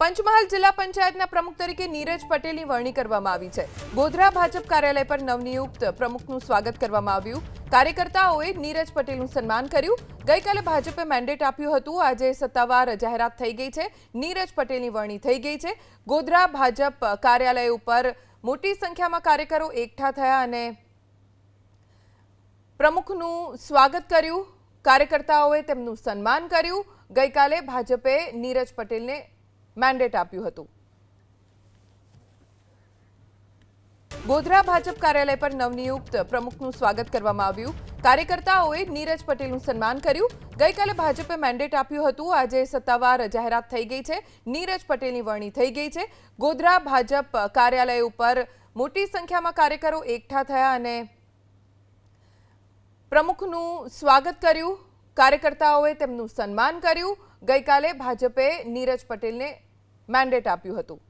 પંચમહાલ જિલ્લા પંચાયતના પ્રમુખ તરીકે નીરજ પટેલની વરણી કરવામાં આવી છે। ગોધરા ભાજપ કાર્યાલય પર નવનિયુક્ત પ્રમુખનું સ્વાગત કરવામાં આવ્યું। કાર્યકર્તાઓએ નીરજ પટેલનું સન્માન કર્યું। ગઈકાલે ભાજપે મેન્ડેટ આપ્યું હતું। આજે સત્તાવાર જાહેરાત થઈ ગઈ છે। નીરજ પટેલની વરણી થઈ ગઈ છે। ગોધરા ભાજપ કાર્યાલય ઉપર મોટી સંખ્યામાં કાર્યકરો એકઠા થયા અને પ્રમુખનું સ્વાગત કર્યું। કાર્યકર્તાઓએ તેમનું સન્માન કર્યું। ગઈકાલે ભાજપે નીરજ પટેલને મેન્ડેટ આપ્યું હતું। ગોધરા ભાજપ કાર્યાલય પર નવનિયુક્ત પ્રમુખનું સ્વાગત કરવામાં આવ્યું। કાર્યકર્તાઓએ નીરજ પટેલનું સન્માન કર્યું। ગઈકાલે ભાજપે મેન્ડેટ આપ્યું હતું। આજે સત્તાવાર જાહેરાત થઈ ગઈ છે। નીરજ પટેલની વરણી થઈ ગઈ છે। ગોધરા ભાજપ કાર્યાલય ઉપર મોટી સંખ્યામાં કાર્યકરો એકઠા થયા અને પ્રમુખનું સ્વાગત કર્યું। કાર્યકર્તાઓએ તેમનું સન્માન કર્યું। ગઈકાલે ભાજપે નીરજ પટેલને મેન્ડેટ આપ્યું હતું।